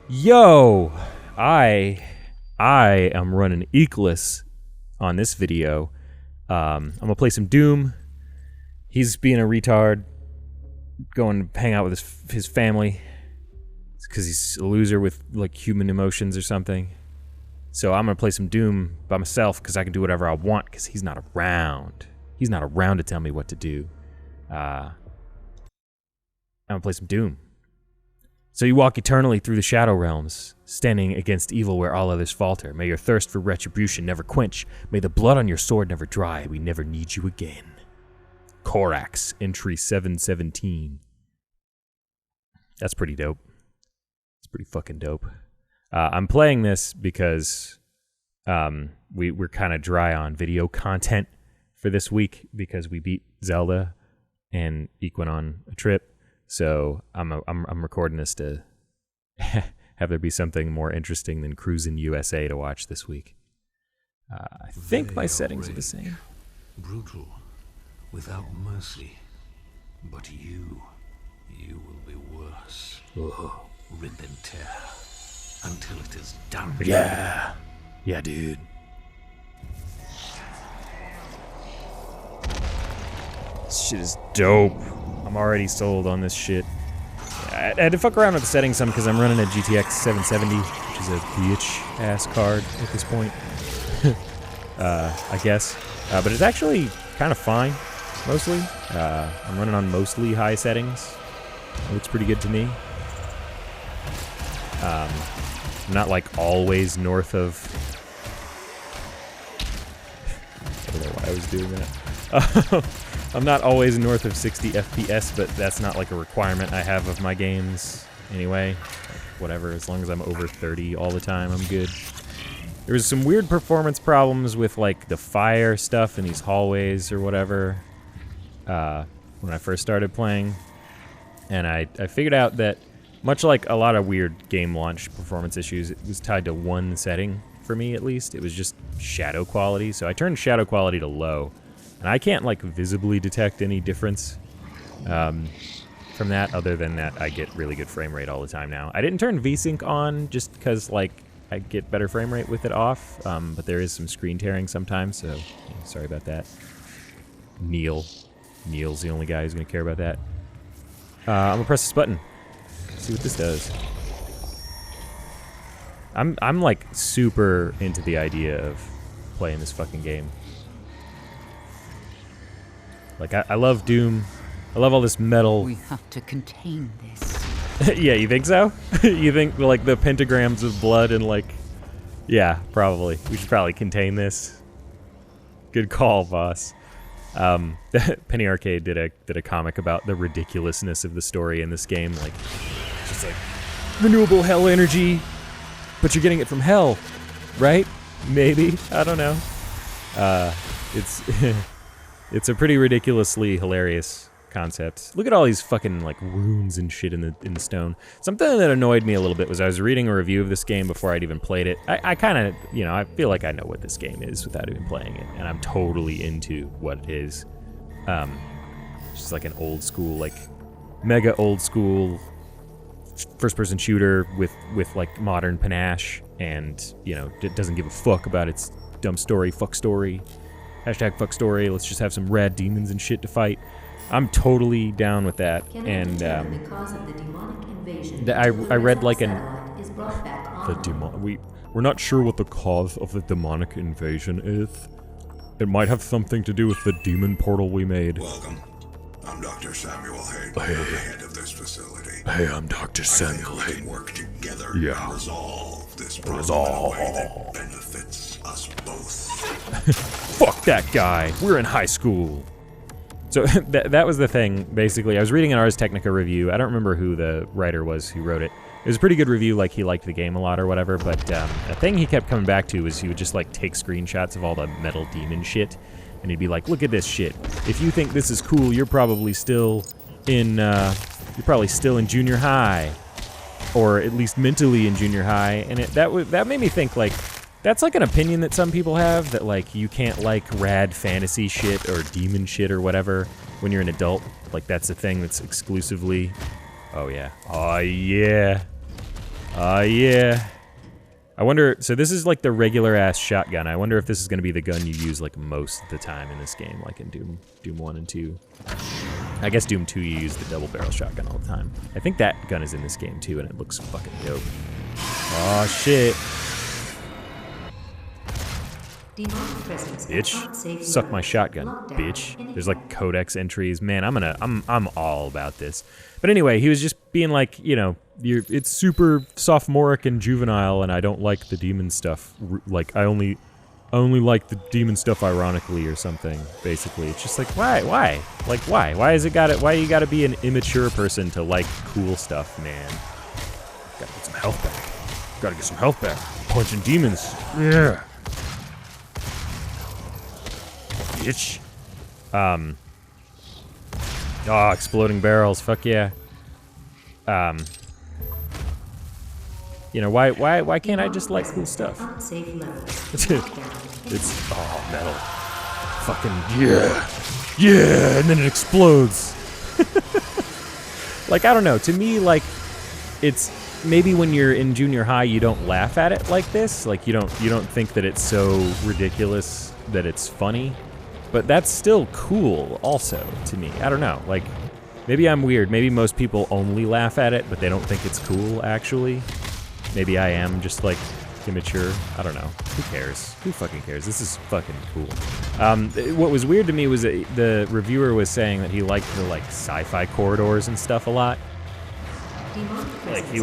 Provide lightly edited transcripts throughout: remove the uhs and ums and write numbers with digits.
Yo, I am running Ekless on this video. I'm gonna play some Doom. He's being a retard, going to hang out with his family because he's a loser with like human emotions or something. So I'm gonna play some Doom by myself because I can do whatever I want because he's not around. He's not around to tell me what to do. I'm gonna play some Doom. So you walk eternally through the shadow realms, standing against evil where all others falter. May your thirst for retribution never quench. May the blood on your sword never dry. We never need you again. Korax, entry 717. That's pretty dope. It's pretty fucking dope. I'm playing this because we're kind of dry on video content for this week because we beat Zelda and Eke went on a trip. So I'm recording this to have there be something more interesting than Cruisin' USA to watch this week. I think my settings are the same. Brutal, without mercy. But you will be worse. Whoa. Rip and tear until it is done. Yeah, dude. This shit is dope. I'm already sold on this shit. I had to fuck around with the settings some because I'm running a GTX 770, which is a bitch-ass card at this point, I guess. But it's actually kind of fine, mostly. I'm running on mostly high settings. It looks pretty good to me. I'm not like always north of... I don't know why I was doing that. I'm not always north of 60 FPS, but that's not like a requirement I have of my games anyway. Like, whatever, as long as I'm over 30 all the time, I'm good. There was some weird performance problems with like the fire stuff in these hallways or whatever when I first started playing. And I figured out that much like a lot of weird game launch performance issues, it was tied to one setting for me at least. It was just shadow quality. So I turned shadow quality to low. And I can't, like, visibly detect any difference from that, other than that I get really good frame rate all the time now. I didn't turn VSync on just because, like, I get better frame rate with it off, but there is some screen tearing sometimes, so yeah, sorry about that. Neil's the only guy who's going to care about that. I'm going to press this button. See what this does. I'm, like, super into the idea of playing this fucking game. Like, I love Doom. I love all this metal. We have to contain this. Yeah, you think so? You think, like, the pentagrams of blood and, like... Yeah, probably. We should probably contain this. Good call, boss. Penny Arcade did a comic about the ridiculousness of the story in this game. Like, just like, renewable hell energy, but you're getting it from hell, right? Maybe. I don't know. It's... It's a pretty ridiculously hilarious concept. Look at all these fucking like runes and shit in the stone. Something that annoyed me a little bit was I was reading a review of this game before I'd even played it. I kind of, you know, I feel like I know what this game is without even playing it, and I'm totally into what it is. Just like an old school, like mega old school first-person shooter with like modern panache, and you know, it doesn't give a fuck about its dumb story, fuck story. Hashtag fuck story, let's just have some rad demons and shit to fight. I'm totally down with that. And I read like we're not sure what the cause of the demonic invasion is. It might have something to do with the demon portal we made. Welcome. I'm Dr. Samuel Hayden, the head of this facility. Hey, I'm Dr. Samuel I think we Hayden. can work together Yeah. and resolve this problem in a way that benefits us both. Fuck that guy. We're in high school. So that was the thing, basically. I was reading an Ars Technica review. I don't remember who the writer was who wrote it. It was a pretty good review, like he liked the game a lot or whatever, but a thing he kept coming back to was he would just like take screenshots of all the metal demon shit, and he'd be like, look at this shit. If you think this is cool, you're probably still in junior high, or at least mentally in junior high, and that made me think, like, that's like an opinion that some people have, that like you can't like rad fantasy shit or demon shit or whatever when you're an adult. Like that's a thing that's exclusively... Oh yeah. Oh yeah. Yeah. I wonder, so this is like the regular ass shotgun. I wonder if this is gonna be the gun you use like most of the time in this game, like in Doom 1 and 2. I guess Doom 2 you use the double barrel shotgun all the time. I think that gun is in this game too, and it looks fucking dope. Oh shit. Bitch. Suck my shotgun, bitch. There's like codex entries. Man, I'm all about this. But anyway, he was just being like, you know, it's super sophomoric and juvenile, and I don't like the demon stuff. Like, I only like the demon stuff ironically or something, basically. It's just like, why? Like, why? Why you gotta be an immature person to like cool stuff, man? Gotta get some health back. Gotta get some health back. Punching demons. Yeah. Bitch. Oh, exploding barrels. Fuck yeah. You know, why can't I just like cool stuff? It's metal. Fucking yeah, and then it explodes. Like, I don't know. To me, like, it's maybe when you're in junior high, you don't laugh at it like this. Like, you don't think that it's so ridiculous that it's funny. But that's still cool also to me. I don't know. Like, maybe I'm weird. Maybe most people only laugh at it, but they don't think it's cool, actually. Maybe I am just, like, immature. I don't know. Who cares? Who fucking cares? This is fucking cool. What was weird to me was that the reviewer was saying that he liked the, like, sci-fi corridors and stuff a lot. Like, he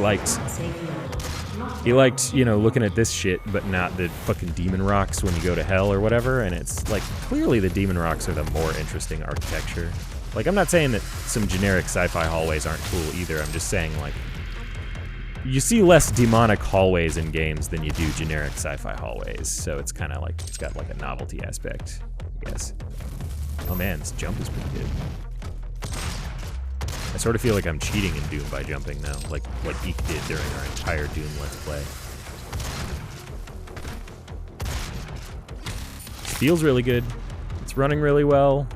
liked, you know, looking at this shit, but not the fucking demon rocks when you go to hell or whatever, and it's, like, clearly the demon rocks are the more interesting architecture. Like, I'm not saying that some generic sci-fi hallways aren't cool either, I'm just saying, like, you see less demonic hallways in games than you do generic sci-fi hallways, so it's kind of like, it's got, like, a novelty aspect, I guess. Oh man, this jump is pretty good. I sort of feel like I'm cheating in Doom by jumping now, like Eek did during our entire Doom Let's Play. It feels really good. It's running really well,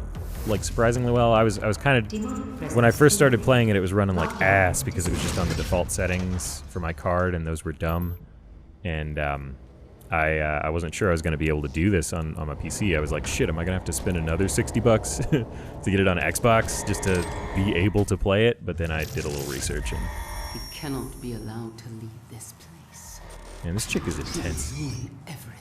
like surprisingly well. I was kind of, when I first started playing it, it was running like ass because it was just on the default settings for my card, and those were dumb. And I wasn't sure I was going to be able to do this on my PC. I was like, shit, am I going to have to spend another $60 to get it on Xbox just to be able to play it? But then I did a little research, and You cannot be allowed to leave this place. man, this chick is intense. Ruin everything.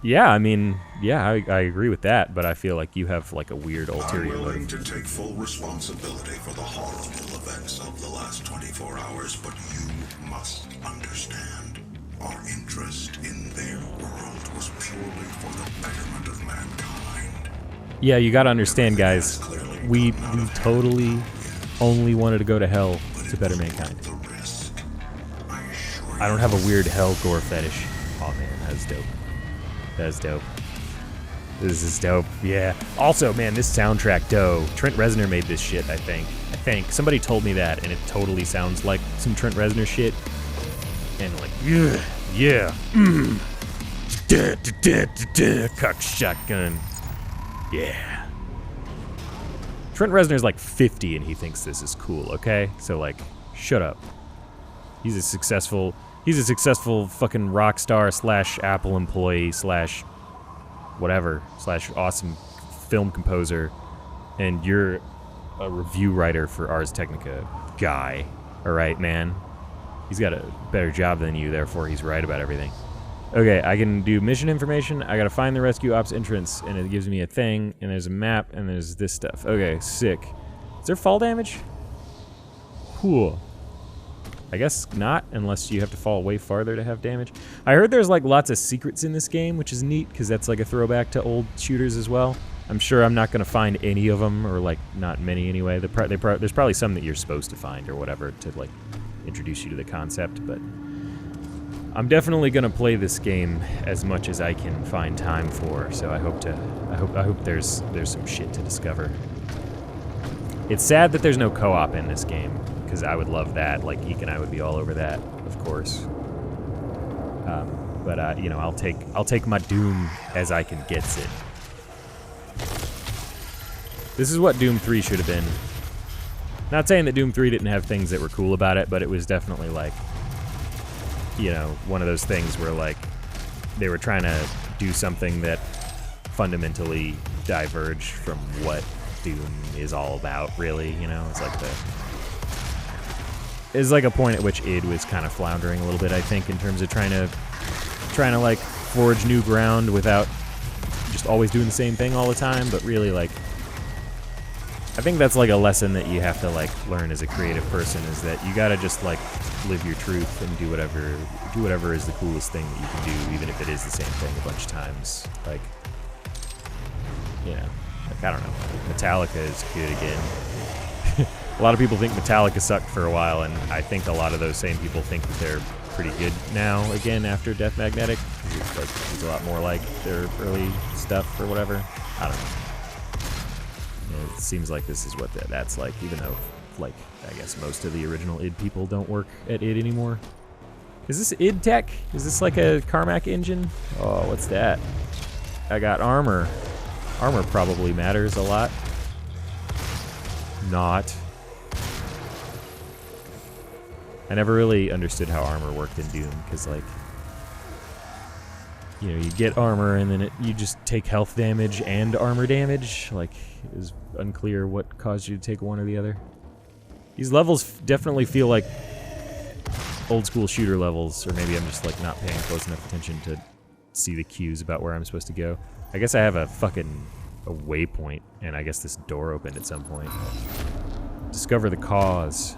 Yeah, I mean, yeah, I agree with that, but I feel like you have like a weird ulterior I'm willing motive. to take full responsibility for the horrible events of the last 24 hours, but you must understand. Our interest in their world was purely for the betterment of mankind. Yeah, you gotta understand, guys. We totally only wanted to go to hell to better mankind. The risk. I assure I don't have a weird hell gore fetish. Oh man, that's dope. That's dope. This is dope. Yeah. Also, man, this soundtrack dope. Trent Reznor made this shit, I think. Somebody told me that, and it totally sounds like some Trent Reznor shit. And like, yeah. Cock shotgun. Yeah. Trent Reznor's like 50 and he thinks this is cool, okay? So like, shut up. He's a successful fucking rock star / Apple employee / whatever / awesome film composer, and you're a review writer for Ars Technica guy. All right, man. He's got a better job than you, therefore he's right about everything. Okay, I can do mission information. I gotta find the rescue ops entrance, and it gives me a thing, and there's a map, and there's this stuff. Okay, sick. Is there fall damage? Cool. I guess not, unless you have to fall way farther to have damage. I heard there's like lots of secrets in this game, which is neat, because that's like a throwback to old shooters as well. I'm sure I'm not going to find any of them, or like not many anyway. There's probably some that you're supposed to find or whatever to like introduce you to the concept, but I'm definitely going to play this game as much as I can find time for, so I hope there's some shit to discover. It's sad that there's no co-op in this game, because I would love that. Like, Eek and I would be all over that, of course. But you know, I'll take my Doom as I can gets it. This is what Doom 3 should have been. Not saying that Doom 3 didn't have things that were cool about it, but it was definitely like, you know, one of those things where like they were trying to do something that fundamentally diverged from what Doom is all about, really. You know, it's like a point at which id was kind of floundering a little bit, I think, in terms of trying to like forge new ground without just always doing the same thing all the time. But really, like, I think that's like a lesson that you have to like learn as a creative person, is that you gotta just like live your truth and do whatever is the coolest thing that you can do, even if it is the same thing a bunch of times. Like, you know, like, I don't know, Metallica is good again. A lot of people think Metallica sucked for a while, and I think a lot of those same people think that they're pretty good now again after Death Magnetic. It's a lot more like their early stuff or whatever. I don't know. It seems like this is what that's like, even though, like, I guess most of the original id people don't work at id anymore. Is this id tech? Is this like a Carmack engine? Oh, what's that? I got armor. Armor probably matters a lot. Not. I never really understood how armor worked in Doom, because, like, you know, you get armor and then you just take health damage and armor damage. Like, it was unclear what caused you to take one or the other. These levels definitely feel like old school shooter levels, or maybe I'm just like not paying close enough attention to see the cues about where I'm supposed to go. I guess I have a waypoint, and I guess this door opened at some point. Discover the cause.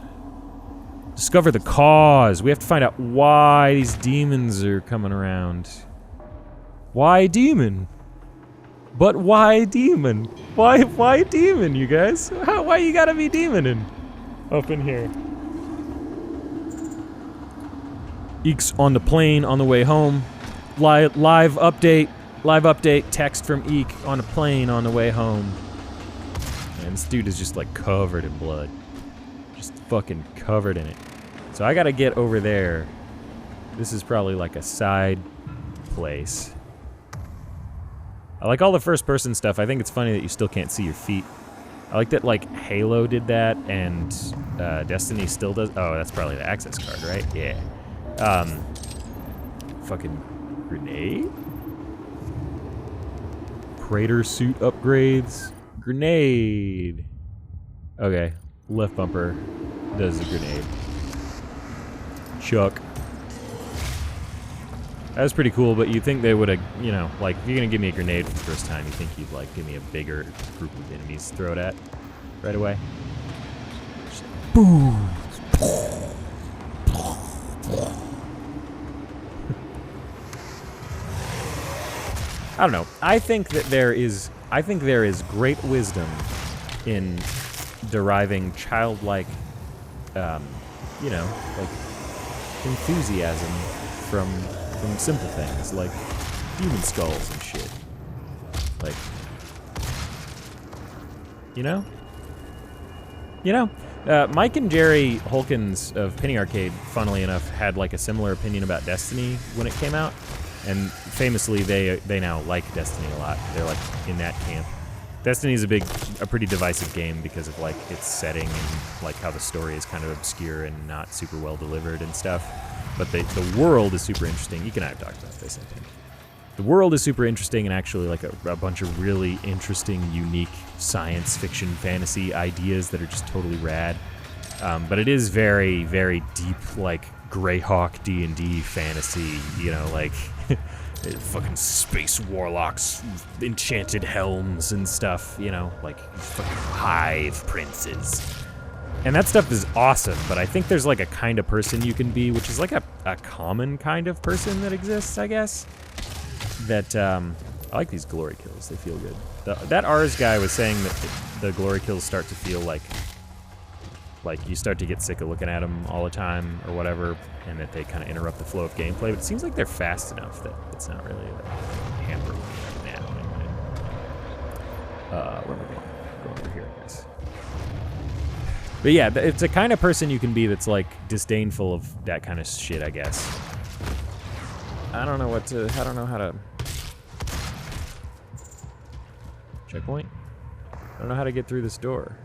Discover the cause! We have to find out why these demons are coming around. Why demon? But why demon? Why demon, you guys? Why you gotta be demoning up in here? Eek's on the plane on the way home. Live update, text from Eek on a plane on the way home. And this dude is just like covered in blood. Just fucking covered in it. So I gotta get over there. This is probably like a side place. I like all the first person stuff. I think it's funny that you still can't see your feet. I like that, like, Halo did that, and Destiny still does. Oh, that's probably the access card, right? Yeah. Fucking grenade? Crater suit upgrades. Grenade. Okay. Left bumper does a grenade. Chuck. That was pretty cool, but you'd think they would have, you know, like, if you're gonna give me a grenade for the first time, you think you'd, like, give me a bigger group of enemies to throw it at right away. Just, boom! I don't know. I think there is great wisdom in deriving childlike, you know, like, enthusiasm from simple things like human skulls and shit. Like, you know? Mike and Jerry Holkins of Penny Arcade, funnily enough, had like a similar opinion about Destiny when it came out, and famously they now like Destiny a lot. They're like in that camp. Destiny is a pretty divisive game because of like its setting and like how the story is kind of obscure and not super well delivered and stuff. But the world is super interesting. You and I have talked about this, I think. The world is super interesting, and actually like a bunch of really interesting, unique science fiction fantasy ideas that are just totally rad. But it is very, very deep, like Greyhawk D&D fantasy, you know, like fucking space warlocks, enchanted helms and stuff, you know, like fucking hive princes. And that stuff is awesome, but I think there's like a kind of person you can be, which is like a common kind of person that exists, I guess. That, I like these glory kills, they feel good. That Ars guy was saying that the glory kills start to feel like you start to get sick of looking at them all the time or whatever, and that they kind of interrupt the flow of gameplay, but it seems like they're fast enough that it's not really like hampering me now. Where am I going? Go over here, I guess. But yeah, it's a kind of person you can be that's like disdainful of that kind of shit, I guess. I don't know how to... Checkpoint? I don't know how to get through this door.